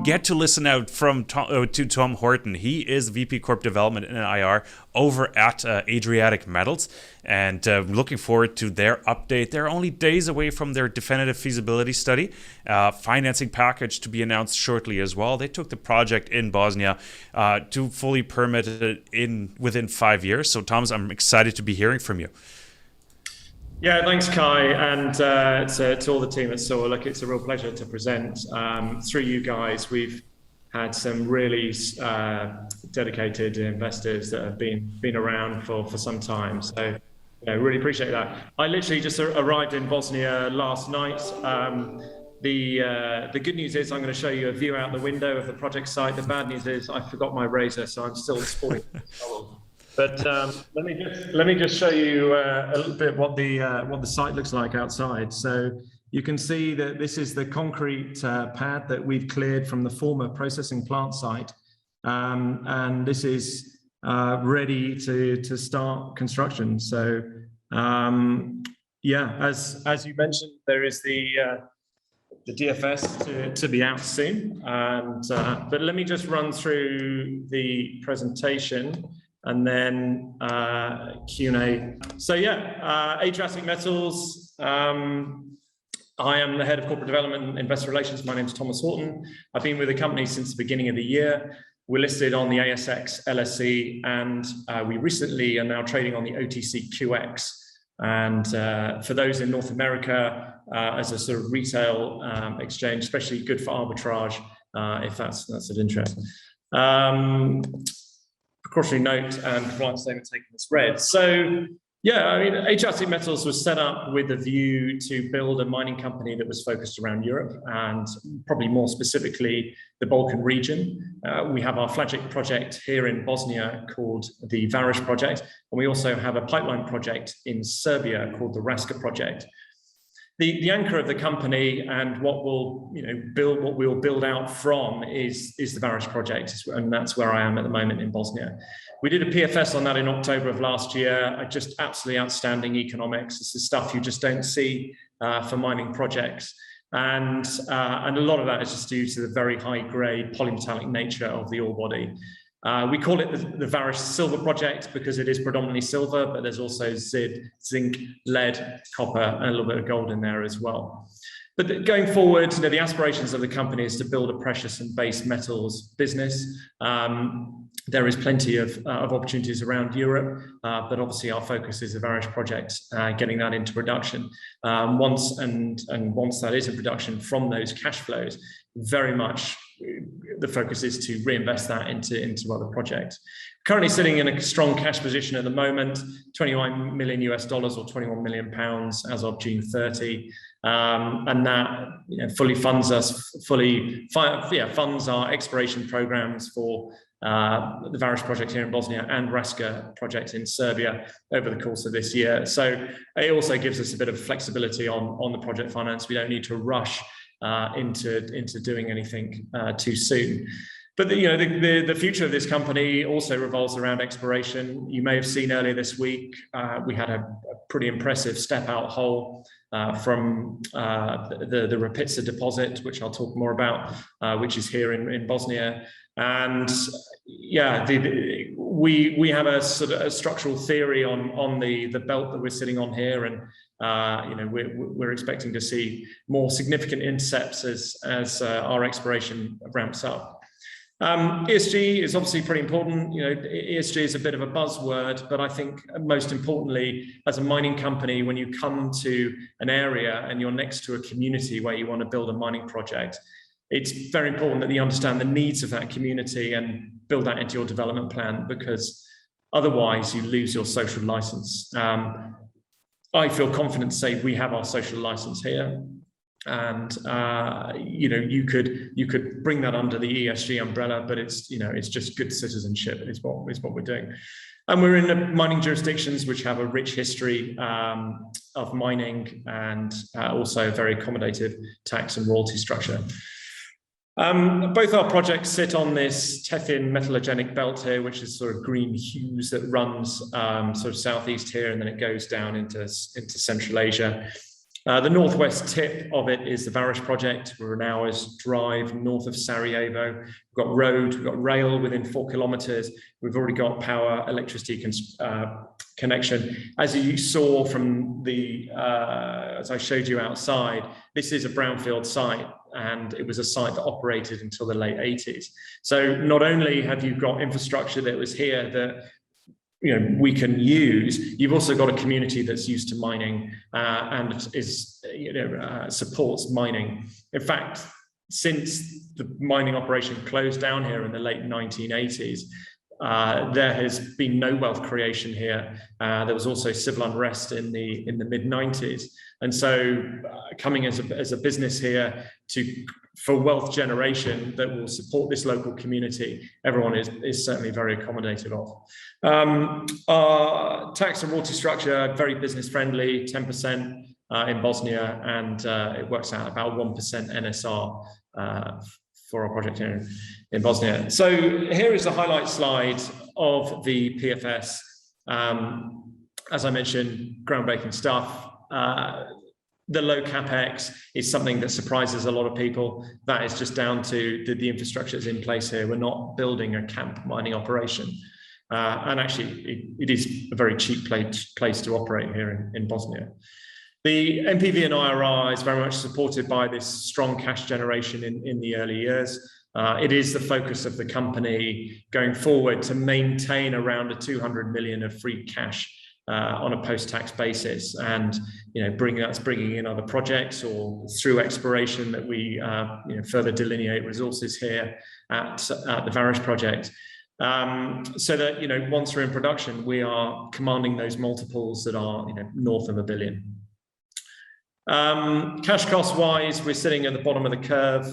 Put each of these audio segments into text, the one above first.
get to listen out to Tom Horton. He is VP Corp Development and IR over at Adriatic Metals, and looking forward to their update. They're only days away from their definitive feasibility study, financing package to be announced shortly as well. They took the project in Bosnia to fully permit it within 5 years. So, Thomas, I'm excited to be hearing from you. Yeah, thanks, Kai, and to all the team at Soar. Look, it's a real pleasure to present. Through you guys, we've had some really dedicated investors that have been around for some time. So, really appreciate that. I literally just arrived in Bosnia last night. The good news is I'm going to show you a view out the window of the project site. The bad news is I forgot my razor, so I'm still sporting. But let me just show you a little bit what the site looks like outside. So you can see that this is the concrete pad that we've cleared from the former processing plant site, and this is ready to start construction. So yeah, as you mentioned, there is the DFS to be out soon. And but let me just run through the presentation and then Q&A. So yeah, Adriatic Metals. I am the head of corporate development and investor relations. My name is Thomas Horton. I've been with the company since the beginning of the year. We're listed on the ASX, LSE, and we recently are now trading on the OTCQX. And for those in North America, as a sort of retail exchange, especially good for arbitrage, if that's of interest. Precautionary note and compliance statement taken as read. So yeah, I mean, Adriatic Metals was set up with a view to build a mining company that was focused around Europe and probably more specifically the Balkan region. We have our flagship project here in Bosnia called the VARES project, and we also have a pipeline project in Serbia called the Raska project. The anchor of the company and what we'll build out from is the VARES project, and that's where I am at the moment in Bosnia. We did a PFS on that in October of last year. Just absolutely outstanding economics. This is stuff you just don't see for mining projects, and a lot of that is just due to the very high grade polymetallic nature of the ore body. We call it the VARES Silver Project because it is predominantly silver, but there's also zinc, lead, copper, and a little bit of gold in there as well. But going forward, the aspirations of the company is to build a precious and base metals business. There is plenty of opportunities around Europe, but obviously our focus is the VARES project, getting that into production. Once that is in production from those cash flows, very much the focus is to reinvest that into other projects. Currently sitting in a strong cash position at the moment, $21 million or 21 million pounds as of June 30. And that fully funds funds our exploration programs for the VARES project here in Bosnia and Raska project in Serbia over the course of this year. So it also gives us a bit of flexibility on the project finance. We don't need to rush into doing anything too soon. But the future of this company also revolves around exploration. You may have seen earlier this week, we had a pretty impressive step out hole from the Rapitsa deposit, which I'll talk more about, which is here in Bosnia. And yeah, we have a sort of a structural theory on the belt that we're sitting on here, and we're expecting to see more significant intercepts as our exploration ramps up. ESG is obviously pretty important. ESG is a bit of a buzzword, but I think most importantly, as a mining company, when you come to an area and you're next to a community where you want to build a mining project, it's very important that you understand the needs of that community and build that into your development plan, because otherwise you lose your social license. I feel confident to say we have our social license here. And you could bring that under the ESG umbrella, but it's just good citizenship is what we're doing. And we're in the mining jurisdictions which have a rich history of mining and also a very accommodative tax and royalty structure. Both our projects sit on this Tethyan metallogenic belt here, which is sort of green hues that runs sort of southeast here, and then it goes down into Central Asia. The northwest tip of it is the VARES project. We're an hour's drive north of Sarajevo. We've got road, we've got rail within 4 kilometers. We've already got power, electricity connection. As you saw from the, as I showed you outside, this is a brownfield site, and it was a site that operated until the late 80s. So not only have you got infrastructure that was here that we can use, you've also got a community that's used to mining and is supports mining. In fact, since the mining operation closed down here in the late 1980s, there has been no wealth creation here. There was also civil unrest in the mid-90s, and so coming as a business here for wealth generation that will support this local community, everyone is certainly very accommodated of. Our tax and royalty structure, very business friendly, 10% in Bosnia, and it works out about 1% NSR for our project here in Bosnia. So here is the highlight slide of the PFS. As I mentioned, groundbreaking stuff. The low capex is something that surprises a lot of people. That is just down to the infrastructure that's in place here. We're not building a camp mining operation. And actually, it is a very cheap place to operate here in Bosnia. The NPV and IRR is very much supported by this strong cash generation in the early years. It is the focus of the company going forward to maintain around 200 million of free cash on a post-tax basis, and bringing in other projects or through exploration that we further delineate resources here at the VARES project, so that once we're in production, we are commanding those multiples that are north of $1 billion. Cash cost wise, we're sitting at the bottom of the curve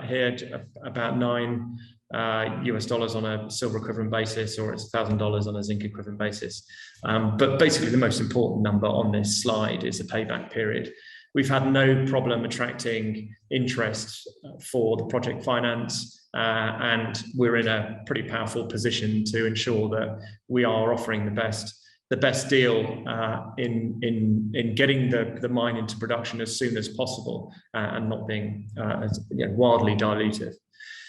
here, about $9 US on a silver equivalent basis, or it's $1,000 on a zinc equivalent basis. But basically the most important number on this slide is the payback period. We've had no problem attracting interest for the project finance, and we're in a pretty powerful position to ensure that we are offering the best deal in getting the mine into production as soon as possible, and not being wildly dilutive.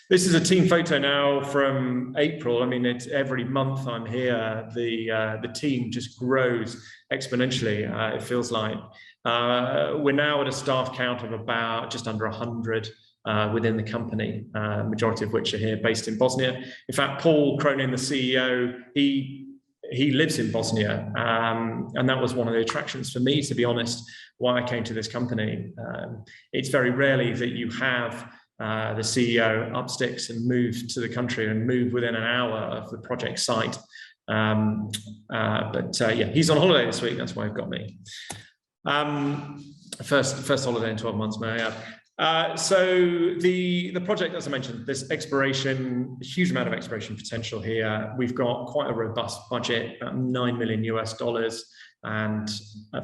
This is a team photo now from April. I mean, it's every month I'm here, the team just grows exponentially, it feels like. We're now at a staff count of about just under 100 within the company, majority of which are here based in Bosnia. In fact, Paul Cronin, the CEO, he lives in Bosnia, and that was one of the attractions for me, to be honest, why I came to this company. It's very rarely that you have the CEO up sticks and move to the country and move within an hour of the project site. Yeah, he's on holiday this week. That's why he's got me. First holiday in 12 months, may I add. So the project, as I mentioned, there's exploration, a huge amount of exploration potential here. We've got quite a robust budget, about $9 million US, and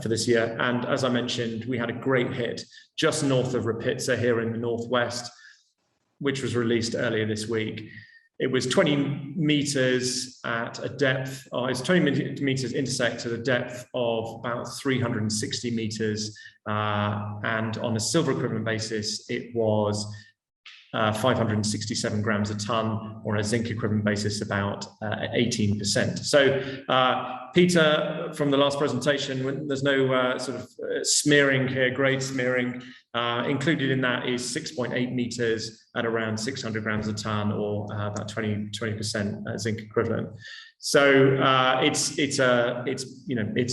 for this year. And as I mentioned, we had a great hit just north of Rapitsa here in the northwest, which was released earlier this week. It was 20 meters at a depth, it's 20 meters intersect at a depth of about 360 meters. And on a silver equivalent basis, it was 567 grams a ton, or on a zinc equivalent basis, about 18%. So Peter, from the last presentation, there's no sort of smearing here, grade smearing. Included in that is 6.8 meters at around 600 grams a ton, or about 20% zinc equivalent. So it's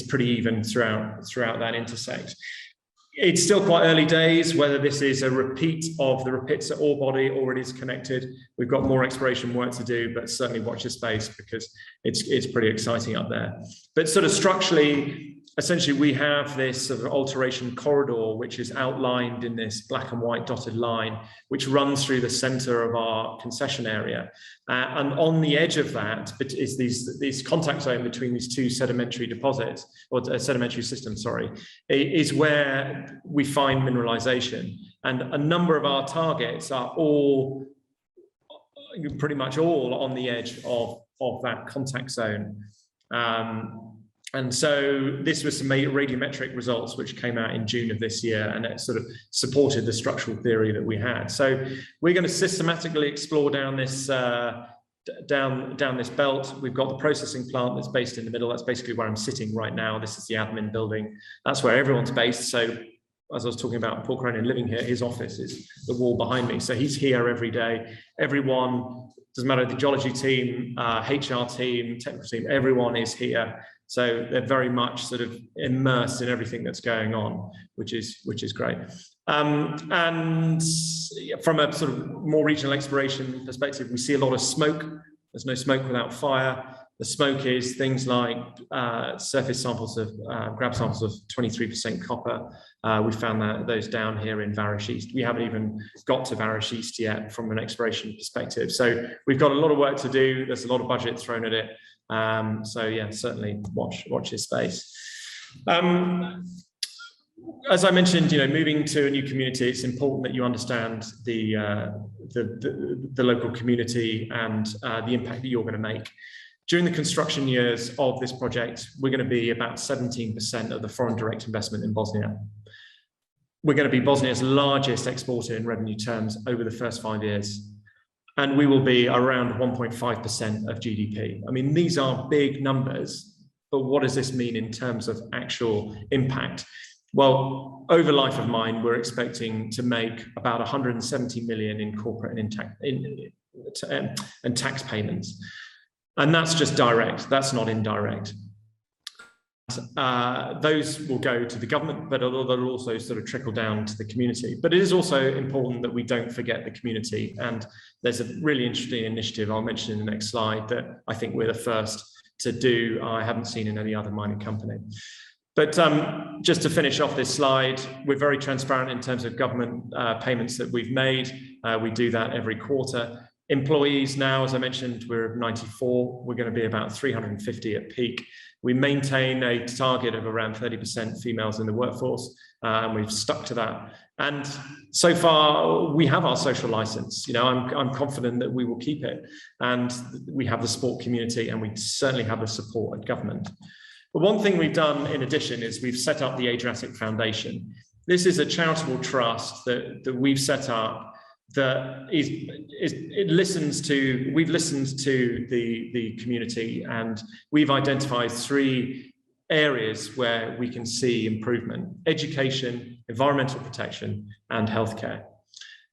pretty even throughout that intersect. It's still quite early days, whether this is a repeat of the Rapitsa ore body or it is connected. We've got more exploration work to do, but certainly watch this space because it's pretty exciting up there. But sort of structurally, essentially, we have this sort of alteration corridor, which is outlined in this black and white dotted line, which runs through the center of our concession area. And on the edge of that is these contact zone between these two sedimentary deposits, or sedimentary systems, sorry, is where we find mineralization. And a number of our targets are pretty much all on the edge of that contact zone. And so this was some radiometric results which came out in June of this year, and it sort of supported the structural theory that we had. So we're going to systematically explore down this down this belt. We've got the processing plant that's based in the middle. That's basically where I'm sitting right now. This is the admin building. That's where everyone's based. So as I was talking about Paul Cronin living here, his office is the wall behind me. So he's here every day. Everyone, doesn't matter the geology team, HR team, technical team, everyone is here. So they're very much sort of immersed in everything that's going on, which is great. And from a sort of more regional exploration perspective, we see a lot of smoke. There's no smoke without fire. The smoke is things like surface samples of grab samples of 23% copper. We found those down here in VARES East. We haven't even got to VARES East yet from an exploration perspective. So we've got a lot of work to do. There's a lot of budget thrown at it. So yeah, certainly watch this space. As I mentioned, moving to a new community, it's important that you understand the local community and the impact that you're going to make. During the construction years of this project, we're going to be about 17% of the foreign direct investment in Bosnia. We're going to be Bosnia's largest exporter in revenue terms over the first 5 years. And we will be around 1.5% of GDP. I mean, these are big numbers, but what does this mean in terms of actual impact? Well, over life of mine, we're expecting to make about 170 million in corporate and tax payments. And that's just direct, that's not indirect. Those will go to the government, but they'll also sort of trickle down to the community. But it is also important that we don't forget the community. And there's a really interesting initiative I'll mention in the next slide that I think we're the first to do. I haven't seen in any other mining company. But just to finish off this slide, we're very transparent in terms of government payments that we've made. We do that every quarter. Employees now, as I mentioned, we're 94. We're going to be about 350 at peak. We maintain a target of around 30% females in the workforce, and we've stuck to that. And so far, we have our social license. I'm confident that we will keep it, and we have the sport community, and we certainly have the support of government. But one thing we've done in addition is we've set up the Adriatic Foundation. This is a charitable trust that we've set up that we've listened to the community, and we've identified 3 areas where we can see improvement: education, environmental protection, and healthcare.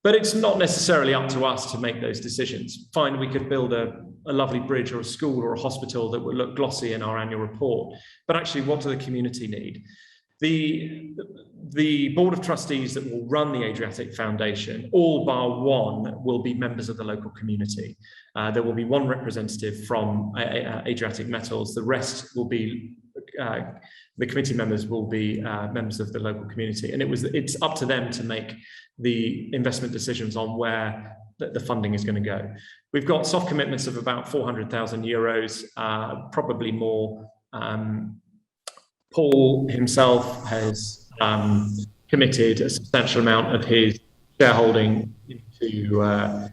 But it's not necessarily up to us to make those decisions. Fine, we could build a lovely bridge or a school or a hospital that would look glossy in our annual report. But actually, what do the community need? The board of trustees that will run the Adriatic Foundation, all bar one, will be members of the local community. There will be 1 representative from Adriatic Metals. The rest will be, the committee members will be members of the local community. And it's up to them to make the investment decisions on where the funding is going to go. We've got soft commitments of about 400,000 euros, probably more. Paul himself has committed a substantial amount of his shareholding to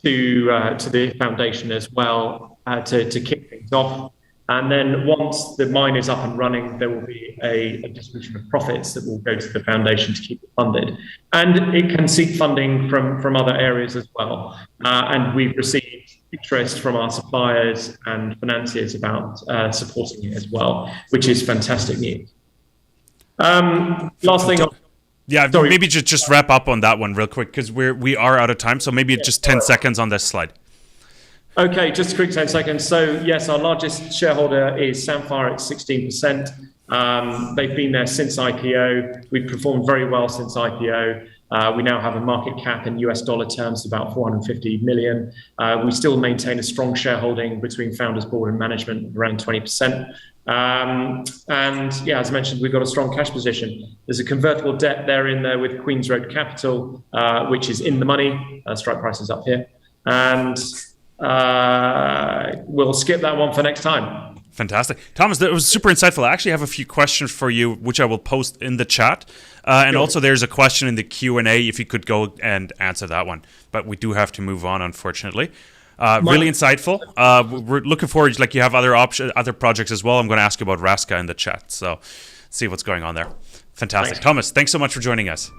the foundation as well, to kick things off. And then once the mine is up and running, there will be a distribution of profits that will go to the foundation to keep it funded. And it can seek funding from other areas as well. And we've received interest from our suppliers and financiers about supporting it as well, which is fantastic news. Last thing. Yeah, sorry. Maybe just wrap up on that one real quick, because we are out of time. So maybe just 10 seconds on this slide. Okay, just a quick 10 seconds. So yes, our largest shareholder is Samphire at 16%. They've been there since IPO. We've performed very well since IPO. We now have a market cap in US dollar terms about 450 million. We still maintain a strong shareholding between founders, board and management of around 20%. And yeah, as I mentioned, we've got a strong cash position. There's a convertible debt there with Queen's Road Capital, which is in the money. Strike price is up here. And we'll skip that one for next time. Fantastic. Thomas, that was super insightful. I actually have a few questions for you, which I will post in the chat. And also there's a question in the Q&A if you could go and answer that one. But we do have to move on, unfortunately. Really insightful. We're looking forward. Like, you have other projects as well. I'm going to ask you about Raska in the chat. So see what's going on there. Fantastic. Thanks. Thomas, thanks so much for joining us.